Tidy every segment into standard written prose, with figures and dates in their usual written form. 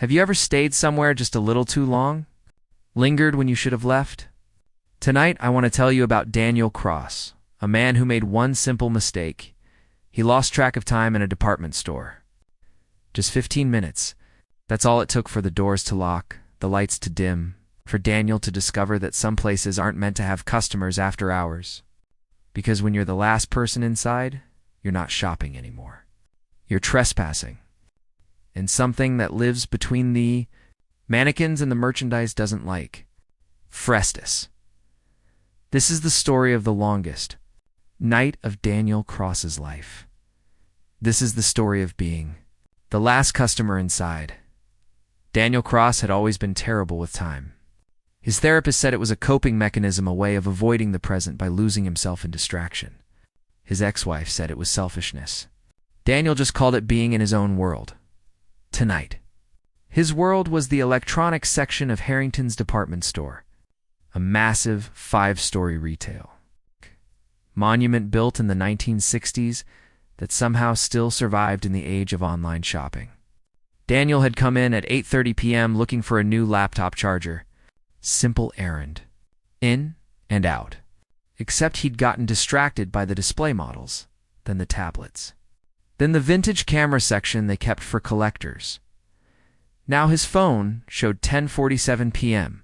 Have you ever stayed somewhere just a little too long? Lingered when you should have left? Tonight, I want to tell you about Daniel Cross, a man who made one simple mistake. He lost track of time in a department store. Just 15 minutes. That's all it took for the doors to lock, the lights to dim, for Daniel to discover that some places aren't meant to have customers after hours. Because when you're the last person inside, you're not shopping anymore. You're trespassing. And something that lives between the mannequins and the merchandise doesn't like. Frestus. This is the story of the longest night of Daniel Cross's life. This is the story of being the last customer inside. Daniel Cross had always been terrible with time. His therapist said it was a coping mechanism, a way of avoiding the present by losing himself in distraction. His ex-wife said it was selfishness. Daniel just called it being in his own world. Tonight. His world was the electronics section of Harrington's department store, a massive 5-story retail monument built in the 1960s that somehow still survived in the age of online shopping. Daniel had come in at 8:30 p.m. looking for a new laptop charger. Simple errand. In and out. Except he'd gotten distracted by the display models, then the tablets. Then the vintage camera section they kept for collectors. Now his phone showed 10:47 p.m.,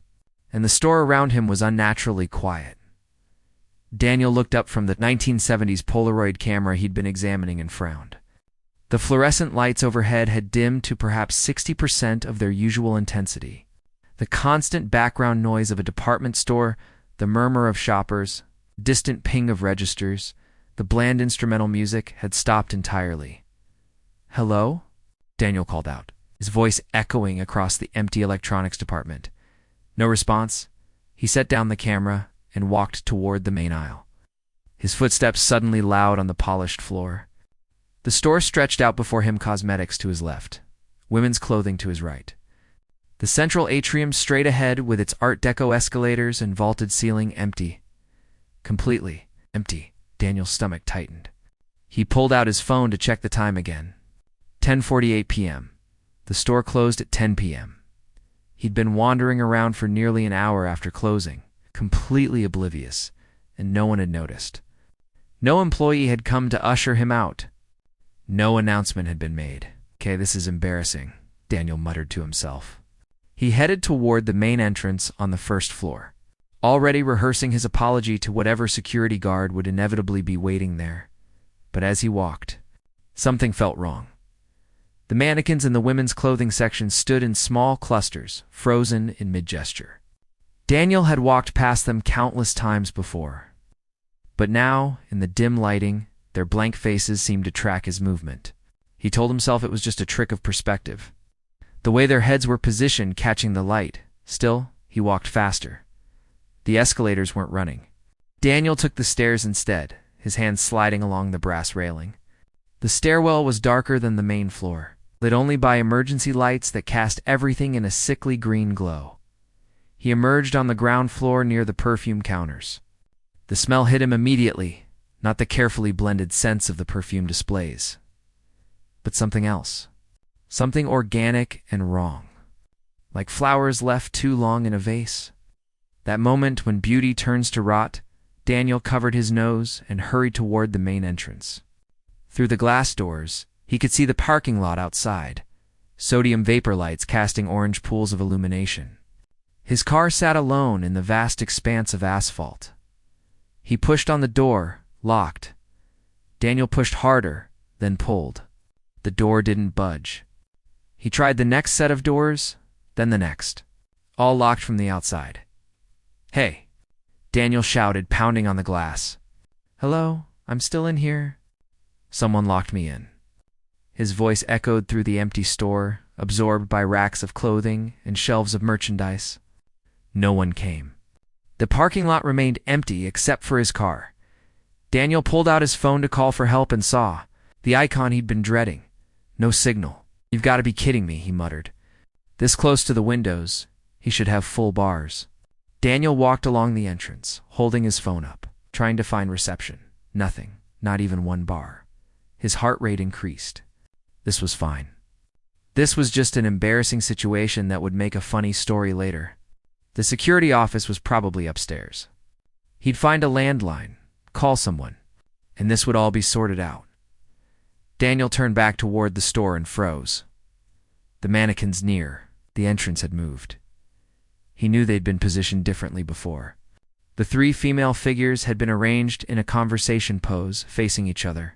and the store around him was unnaturally quiet. Daniel looked up from the 1970s Polaroid camera he'd been examining and frowned. The fluorescent lights overhead had dimmed to perhaps 60% of their usual intensity. The constant background noise of a department store, the murmur of shoppers, distant ping of registers, the bland instrumental music had stopped entirely. "Hello?" Daniel called out, his voice echoing across the empty electronics department. No response. He set down the camera and walked toward the main aisle, his footsteps suddenly loud on the polished floor. The store stretched out before him, cosmetics to his left, women's clothing to his right. The central atrium straight ahead with its Art Deco escalators and vaulted ceiling empty. Completely empty. Daniel's stomach tightened. He pulled out his phone to check the time again. 10:48 p.m. The store closed at 10 p.m. He'd been wandering around for nearly an hour after closing, completely oblivious, and no one had noticed. No employee had come to usher him out. No announcement had been made. "Okay, this is embarrassing," Daniel muttered to himself. He headed toward the main entrance on the first floor, already rehearsing his apology to whatever security guard would inevitably be waiting there. But as he walked, something felt wrong. The mannequins in the women's clothing section stood in small clusters, frozen in mid-gesture. Daniel had walked past them countless times before. But now, in the dim lighting, their blank faces seemed to track his movement. He told himself it was just a trick of perspective, the way their heads were positioned catching the light. Still, he walked faster. The escalators weren't running. Daniel took the stairs instead, his hands sliding along the brass railing. The stairwell was darker than the main floor, lit only by emergency lights that cast everything in a sickly green glow. He emerged on the ground floor near the perfume counters. The smell hit him immediately, not the carefully blended scents of the perfume displays, but something else. Something organic and wrong, like flowers left too long in a vase. That moment when beauty turns to rot, Daniel covered his nose and hurried toward the main entrance. Through the glass doors, he could see the parking lot outside, sodium vapor lights casting orange pools of illumination. His car sat alone in the vast expanse of asphalt. He pushed on the door, locked. Daniel pushed harder, then pulled. The door didn't budge. He tried the next set of doors, then the next, all locked from the outside. "Hey," Daniel shouted, pounding on the glass. "Hello, I'm still in here." "Someone locked me in." His voice echoed through the empty store, absorbed by racks of clothing and shelves of merchandise. No one came. The parking lot remained empty except for his car. Daniel pulled out his phone to call for help and saw the icon he'd been dreading. No signal. "You've got to be kidding me," he muttered. This close to the windows, he should have full bars. Daniel walked along the entrance, holding his phone up, trying to find reception. Nothing, not even one bar. His heart rate increased. This was fine. This was just an embarrassing situation that would make a funny story later. The security office was probably upstairs. He'd find a landline, call someone, and this would all be sorted out. Daniel turned back toward the store and froze. The mannequins near the entrance had moved. He knew they'd been positioned differently before. The three female figures had been arranged in a conversation pose, facing each other.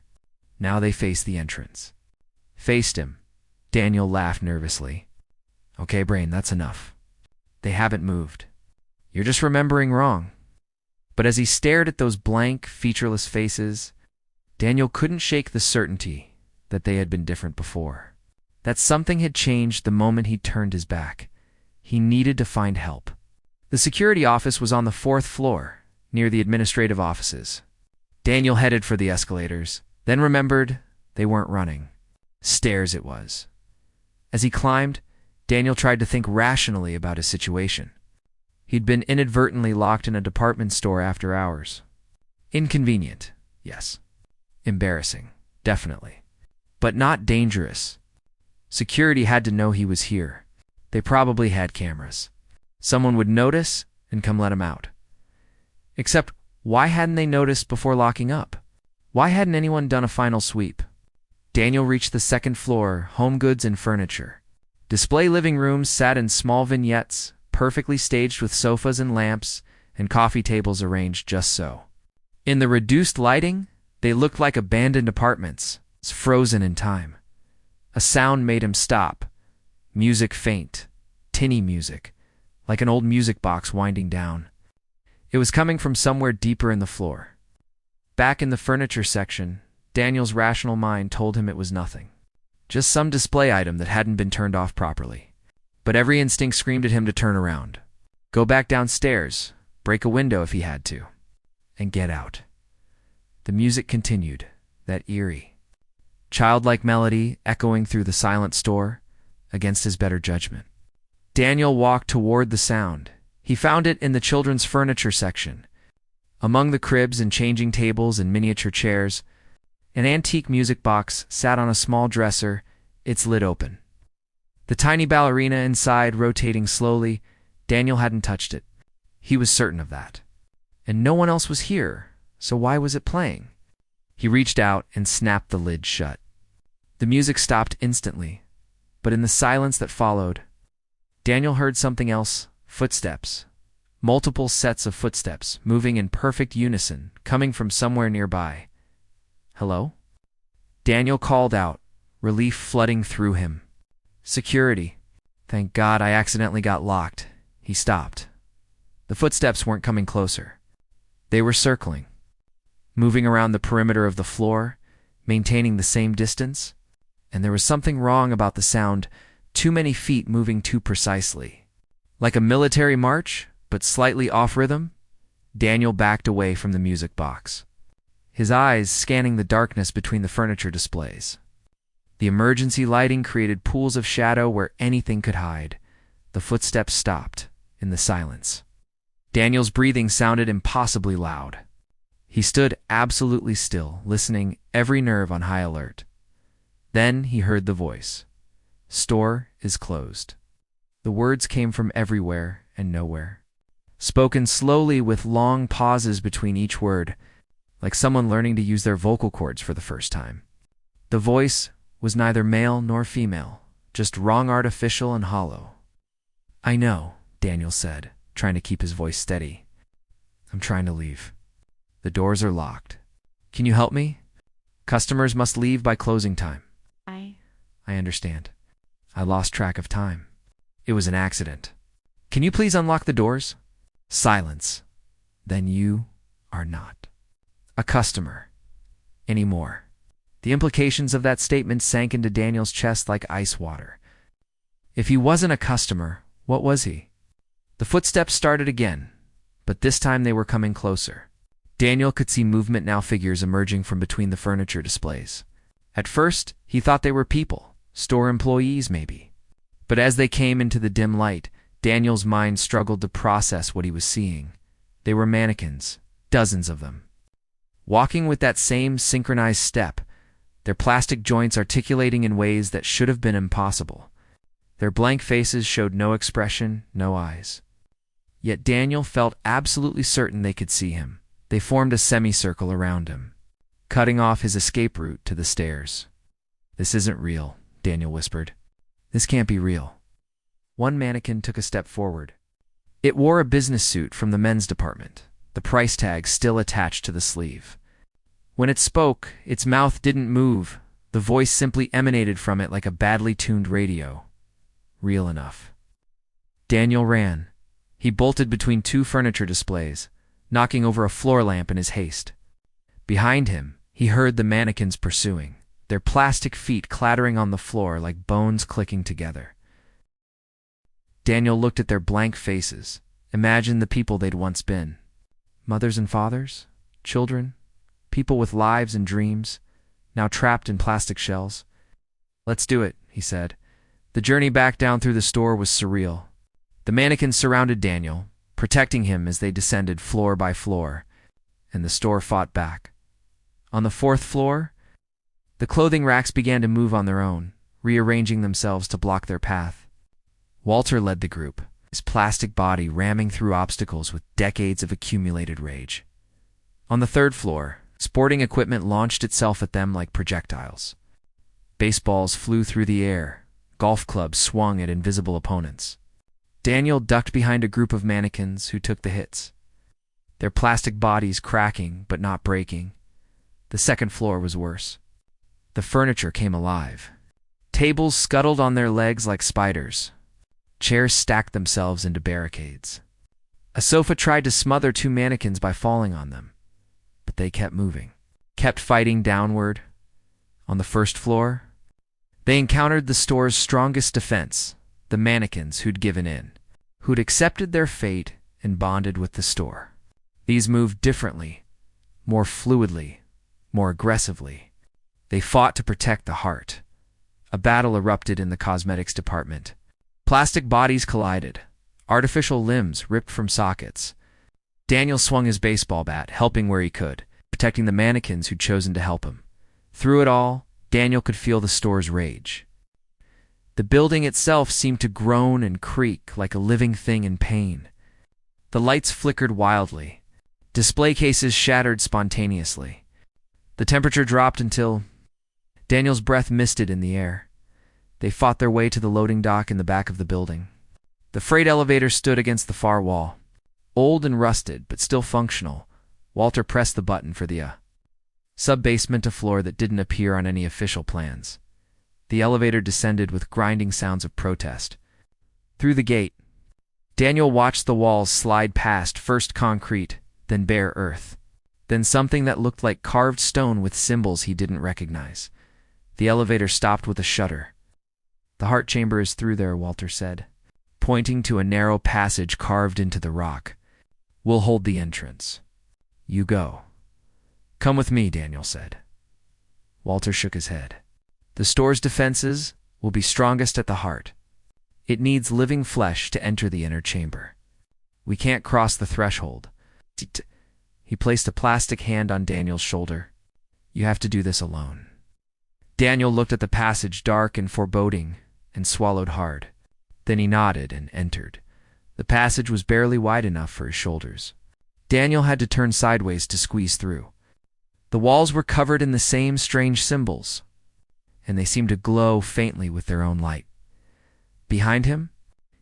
Now they faced the entrance. Faced him. Daniel laughed nervously. Okay, brain, that's enough. They haven't moved. You're just remembering wrong. But as he stared at those blank, featureless faces, Daniel couldn't shake the certainty that they had been different before. That something had changed the moment he turned his back. He needed to find help. The security office was on the 4th floor, near the administrative offices. Daniel headed for the escalators, then remembered they weren't running. Stairs it was. As he climbed, Daniel tried to think rationally about his situation. He'd been inadvertently locked in a department store after hours. Inconvenient, yes. Embarrassing, definitely. But not dangerous. Security had to know he was here. They probably had cameras. Someone would notice and come let him out. Except, why hadn't they noticed before locking up? Why hadn't anyone done a final sweep? Daniel reached the 2nd floor, home goods and furniture. Display living rooms sat in small vignettes, perfectly staged with sofas and lamps, and coffee tables arranged just so. In the reduced lighting, they looked like abandoned apartments, frozen in time. A sound made him stop. Music faint, tinny music, like an old music box winding down. It was coming from somewhere deeper in the floor. Back in the furniture section, Daniel's rational mind told him it was nothing. Just some display item that hadn't been turned off properly. But every instinct screamed at him to turn around. Go back downstairs, break a window if he had to, and get out. The music continued, that eerie, childlike melody echoing through the silent store against his better judgment. Daniel walked toward the sound. He found it in the children's furniture section. Among the cribs and changing tables and miniature chairs, an antique music box sat on a small dresser, its lid open. The tiny ballerina inside rotating slowly, Daniel hadn't touched it. He was certain of that. And no one else was here, so why was it playing? He reached out and snapped the lid shut. The music stopped instantly, but in the silence that followed, Daniel heard something else, footsteps. Multiple sets of footsteps, moving in perfect unison, coming from somewhere nearby. Hello? Daniel called out, relief flooding through him. Security. Thank God I accidentally got locked. He stopped. The footsteps weren't coming closer. They were circling, moving around the perimeter of the floor, maintaining the same distance, and there was something wrong about the sound, too many feet moving too precisely. Like a military march, but slightly off rhythm, Daniel backed away from the music box, his eyes scanning the darkness between the furniture displays. The emergency lighting created pools of shadow where anything could hide. The footsteps stopped in the silence. Daniel's breathing sounded impossibly loud. He stood absolutely still, listening, every nerve on high alert. Then he heard the voice. Store is closed. The words came from everywhere and nowhere, spoken slowly with long pauses between each word, like someone learning to use their vocal cords for the first time. The voice was neither male nor female, just wrong, artificial and hollow. I know, Daniel said, trying to keep his voice steady. I'm trying to leave. The doors are locked. Can you help me? Customers must leave by closing time. I understand. I lost track of time. It was an accident. Can you please unlock the doors? Silence. Then you are not a customer anymore. The implications of that statement sank into Daniel's chest like ice water. If he wasn't a customer, what was he? The footsteps started again, but this time they were coming closer. Daniel could see movement now, figures emerging from between the furniture displays. At first, he thought they were people, store employees maybe. But as they came into the dim light, Daniel's mind struggled to process what he was seeing. They were mannequins, dozens of them. Walking with that same synchronized step, their plastic joints articulating in ways that should have been impossible. Their blank faces showed no expression, no eyes. Yet Daniel felt absolutely certain they could see him. They formed a semicircle around him, cutting off his escape route to the stairs. "This isn't real," Daniel whispered. "This can't be real." One mannequin took a step forward. It wore a business suit from the men's department, the price tag still attached to the sleeve. When it spoke, its mouth didn't move. The voice simply emanated from it like a badly tuned radio. Real enough. Daniel ran. He bolted between two furniture displays, knocking over a floor lamp in his haste. Behind him, he heard the mannequins pursuing, their plastic feet clattering on the floor like bones clicking together. Daniel looked at their blank faces, imagined the people they'd once been. Mothers and fathers, children, people with lives and dreams, now trapped in plastic shells. "Let's do it," he said. The journey back down through the store was surreal. The mannequins surrounded Daniel, protecting him as they descended floor by floor, and the store fought back. On the fourth floor, the clothing racks began to move on their own, rearranging themselves to block their path. Walter led the group, his plastic body ramming through obstacles with decades of accumulated rage. On the third floor, sporting equipment launched itself at them like projectiles. Baseballs flew through the air, golf clubs swung at invisible opponents. Daniel ducked behind a group of mannequins who took the hits, their plastic bodies cracking but not breaking. The second floor was worse. The furniture came alive. Tables scuttled on their legs like spiders. Chairs stacked themselves into barricades. A sofa tried to smother two mannequins by falling on them, but they kept moving, kept fighting downward. On the first floor, they encountered the store's strongest defense, the mannequins who'd given in, who'd accepted their fate and bonded with the store. These moved differently, more fluidly, more aggressively. They fought to protect the heart. A battle erupted in the cosmetics department. Plastic bodies collided, artificial limbs ripped from sockets. Daniel swung his baseball bat, helping where he could, protecting the mannequins who'd chosen to help him. Through it all, Daniel could feel the store's rage. The building itself seemed to groan and creak like a living thing in pain. The lights flickered wildly. Display cases shattered spontaneously. The temperature dropped until Daniel's breath misted in the air. They fought their way to the loading dock in the back of the building. The freight elevator stood against the far wall. Old and rusted, but still functional, Walter pressed the button for the sub-basement, a floor that didn't appear on any official plans. The elevator descended with grinding sounds of protest. Through the gate, Daniel watched the walls slide past first concrete, then bare earth, then something that looked like carved stone with symbols he didn't recognize. The elevator stopped with a shudder. "The heart chamber is through there," Walter said, pointing to a narrow passage carved into the rock. "We'll hold the entrance. You go." "Come with me," Daniel said. Walter shook his head. "The store's defenses will be strongest at the heart. It needs living flesh to enter the inner chamber. We can't cross the threshold." He placed a plastic hand on Daniel's shoulder. "You have to do this alone." Daniel looked at the passage, dark and foreboding, and swallowed hard. Then he nodded and entered. The passage was barely wide enough for his shoulders. Daniel had to turn sideways to squeeze through. The walls were covered in the same strange symbols, and they seemed to glow faintly with their own light. Behind him,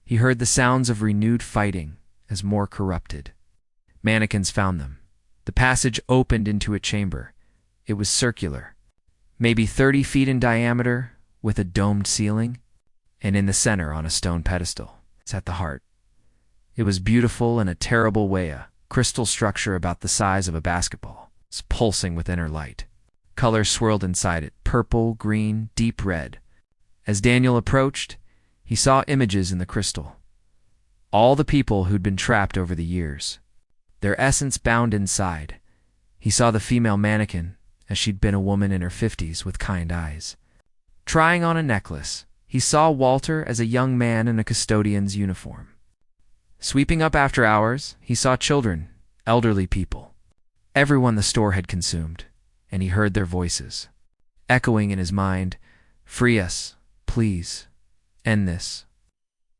he heard the sounds of renewed fighting as more corrupted. Mannequins found them. The passage opened into a chamber. It was circular, maybe 30 feet in diameter, with a domed ceiling, and in the center on a stone pedestal sat the heart. It was beautiful in a terrible way, a crystal structure about the size of a basketball, pulsing with inner light. Colors swirled inside it, purple, green, deep red. As Daniel approached, he saw images in the crystal. All the people who'd been trapped over the years, their essence bound inside. He saw the female mannequin, as she'd been a woman in her 50s with kind eyes, trying on a necklace. He saw Walter as a young man in a custodian's uniform. Sweeping up after hours, he saw children, elderly people, everyone the store had consumed, and he heard their voices, echoing in his mind, "Free us, please. End this.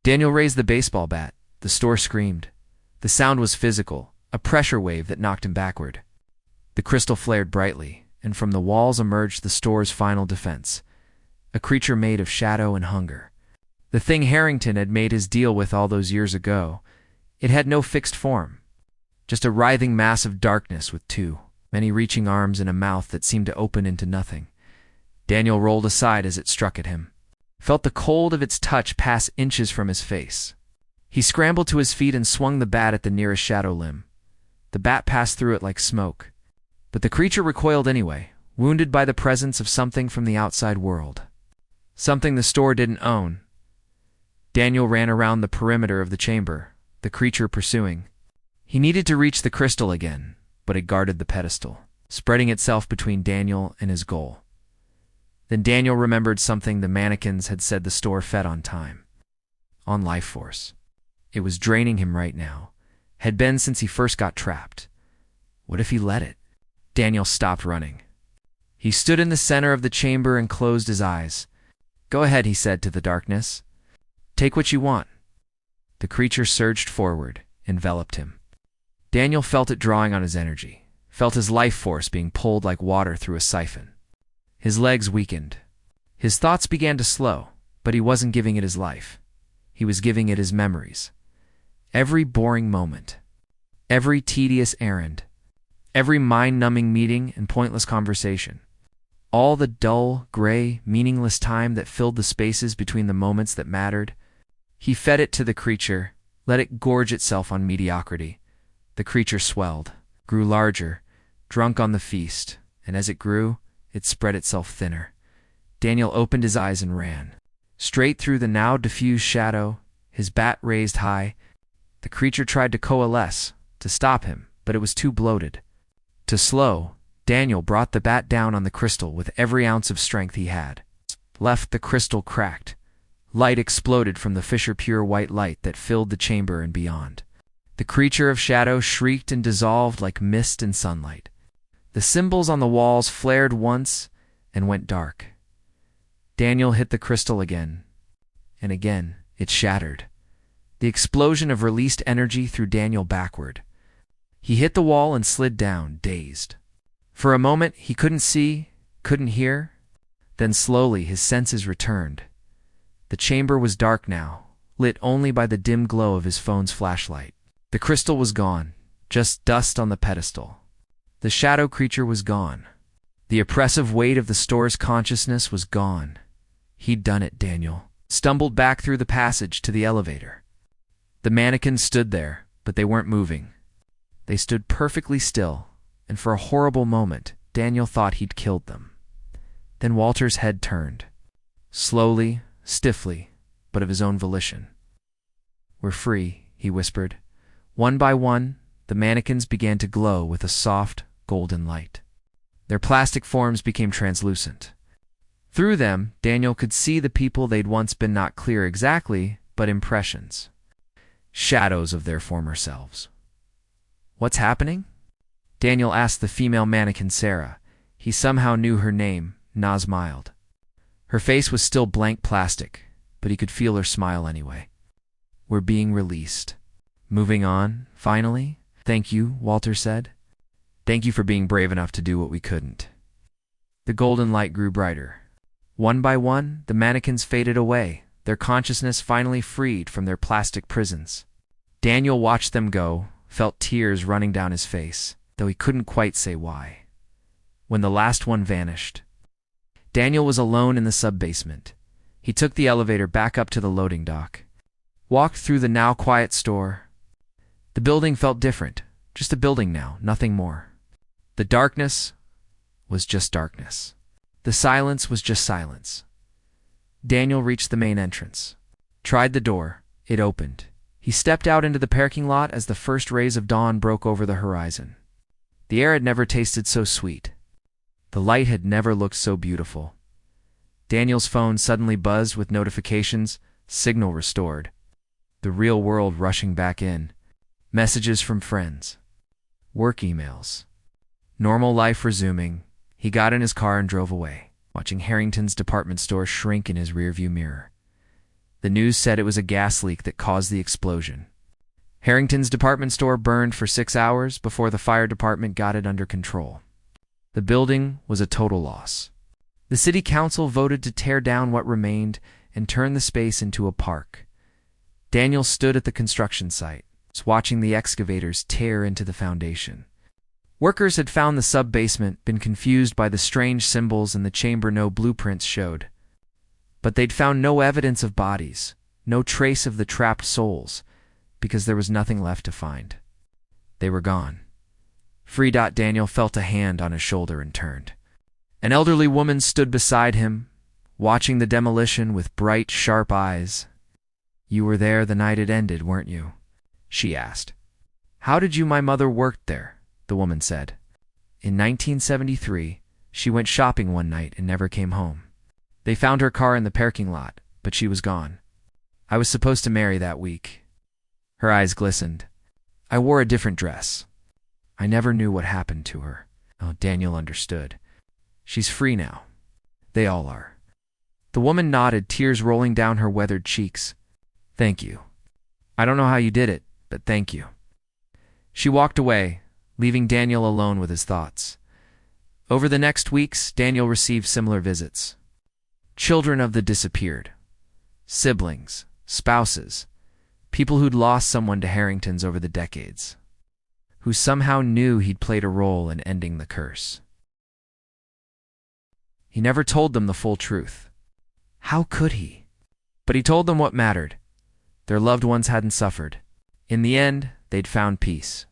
Daniel raised the baseball bat. The store screamed. The sound was physical, a pressure wave that knocked him backward. The crystal flared brightly, and from the walls emerged the store's final defense, a creature made of shadow and hunger. The thing Harrington had made his deal with all those years ago. It had no fixed form, just a writhing mass of darkness with many reaching arms and a mouth that seemed to open into nothing. Daniel rolled aside as it struck at him, felt the cold of its touch pass inches from his face. He scrambled to his feet and swung the bat at the nearest shadow limb. The bat passed through it like smoke, but the creature recoiled anyway, wounded by the presence of something from the outside world. Something the store didn't own. Daniel ran around the perimeter of the chamber, the creature pursuing. He needed to reach the crystal again, but it guarded the pedestal, spreading itself between Daniel and his goal. Then Daniel remembered something the mannequins had said the store fed on time. On life force. It was draining him right now. Had been since he first got trapped. What if he let it? Daniel stopped running. He stood in the center of the chamber and closed his eyes. "Go ahead," he said to the darkness. "Take what you want." The creature surged forward, enveloped him. Daniel felt it drawing on his energy, felt his life force being pulled like water through a siphon. His legs weakened. His thoughts began to slow, but he wasn't giving it his life. He was giving it his memories. Every boring moment, every tedious errand, every mind-numbing meeting and pointless conversation. All the dull, gray, meaningless time that filled the spaces between the moments that mattered. He fed it to the creature, let it gorge itself on mediocrity. The creature swelled, grew larger, drunk on the feast, and as it grew, it spread itself thinner. Daniel opened his eyes and ran. Straight through the now diffused shadow, his bat raised high. The creature tried to coalesce, to stop him, but it was too bloated. To slow, Daniel brought the bat down on the crystal with every ounce of strength he had. Left the crystal cracked. Light exploded from the fissure-pure white light that filled the chamber and beyond. The creature of shadow shrieked and dissolved like mist in sunlight. The symbols on the walls flared once and went dark. Daniel hit the crystal again, and again it shattered. The explosion of released energy threw Daniel backward. He hit the wall and slid down, dazed. For a moment he couldn't see, couldn't hear. Then slowly his senses returned. The chamber was dark now, lit only by the dim glow of his phone's flashlight. The crystal was gone, just dust on the pedestal. The shadow creature was gone. The oppressive weight of the store's consciousness was gone. He'd done it, Daniel. Stumbled back through the passage to the elevator. The mannequins stood there, but they weren't moving. They stood perfectly still, and for a horrible moment, Daniel thought he'd killed them. Then Walter's head turned. Slowly, stiffly, but of his own volition. "We're free," he whispered. One by one, the mannequins began to glow with a soft, golden light. Their plastic forms became translucent. Through them, Daniel could see the people they'd once been, not clear exactly, but impressions. Shadows of their former selves. "What's happening?" Daniel asked the female mannequin Sarah. He somehow knew her name, Naz smiled. Her face was still blank plastic, but he could feel her smile anyway. "We're being released. Moving on, finally. Thank you," Walter said. "Thank you for being brave enough to do what we couldn't." The golden light grew brighter. One by one, the mannequins faded away, their consciousness finally freed from their plastic prisons. Daniel watched them go, felt tears running down his face, though he couldn't quite say why. When the last one vanished, Daniel was alone in the sub-basement. He took the elevator back up to the loading dock, walked through the now quiet store. The building felt different, just a building now, nothing more. The darkness was just darkness. The silence was just silence. Daniel reached the main entrance, tried the door. It opened. He stepped out into the parking lot as the first rays of dawn broke over the horizon. The air had never tasted so sweet. The light had never looked so beautiful. Daniel's phone suddenly buzzed with notifications, signal restored. The real world rushing back in. Messages from friends. Work emails. Normal life resuming. He got in his car and drove away, watching Harrington's department store shrink in his rearview mirror. The news said it was a gas leak that caused the explosion. Harrington's department store burned for 6 hours before the fire department got it under control. The building was a total loss. The city council voted to tear down what remained and turn the space into a park. Daniel stood at the construction site, watching the excavators tear into the foundation. Workers had found the sub-basement, been confused by the strange symbols in the chamber no blueprints showed. But they'd found no evidence of bodies, no trace of the trapped souls, because there was nothing left to find. They were gone. Daniel felt a hand on his shoulder and turned. An elderly woman stood beside him, watching the demolition with bright, sharp eyes. "You were there the night it ended, weren't you?" she asked. "How did you? My mother worked there," the woman said. "In 1973, she went shopping one night and never came home. They found her car in the parking lot, but she was gone. I was supposed to marry that week." Her eyes glistened. "I wore a different dress. I never knew what happened to her." Oh, Daniel understood. "She's free now. They all are." The woman nodded, tears rolling down her weathered cheeks. "Thank you. I don't know how you did it, but thank you." She walked away, leaving Daniel alone with his thoughts. Over the next weeks, Daniel received similar visits. Children of the disappeared. Siblings, spouses, people who'd lost someone to Harrington's over the decades, who somehow knew he'd played a role in ending the curse. He never told them the full truth. How could he? But he told them what mattered. Their loved ones hadn't suffered. In the end, they'd found peace.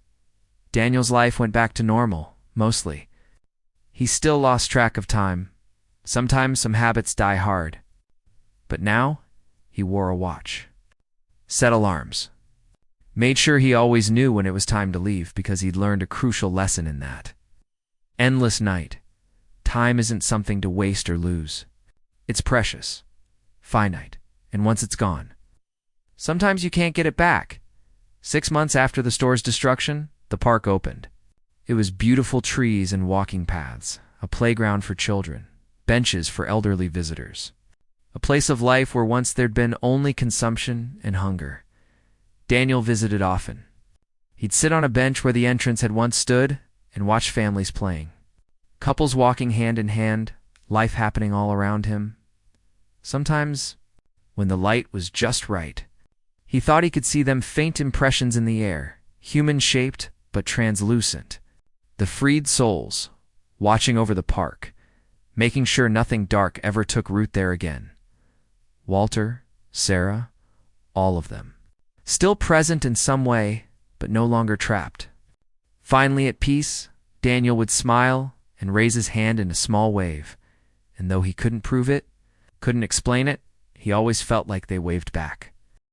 Daniel's life went back to normal, mostly. He still lost track of time. Sometimes some habits die hard. But now, he wore a watch. Set alarms. Made sure he always knew when it was time to leave because he'd learned a crucial lesson in that. Endless night. Time isn't something to waste or lose. It's precious, finite, and once it's gone, sometimes you can't get it back. 6 months after the store's destruction, the park opened. It was beautiful trees and walking paths, a playground for children, benches for elderly visitors. A place of life where once there'd been only consumption and hunger. Daniel visited often. He'd sit on a bench where the entrance had once stood and watch families playing. Couples walking hand in hand, life happening all around him. Sometimes, when the light was just right, he thought he could see them faint impressions in the air, human-shaped but translucent. The freed souls, watching over the park, making sure nothing dark ever took root there again. Walter, Sarah, all of them. Still present in some way, but no longer trapped. Finally at peace, Daniel would smile and raise his hand in a small wave, and though he couldn't prove it, couldn't explain it, he always felt like they waved back.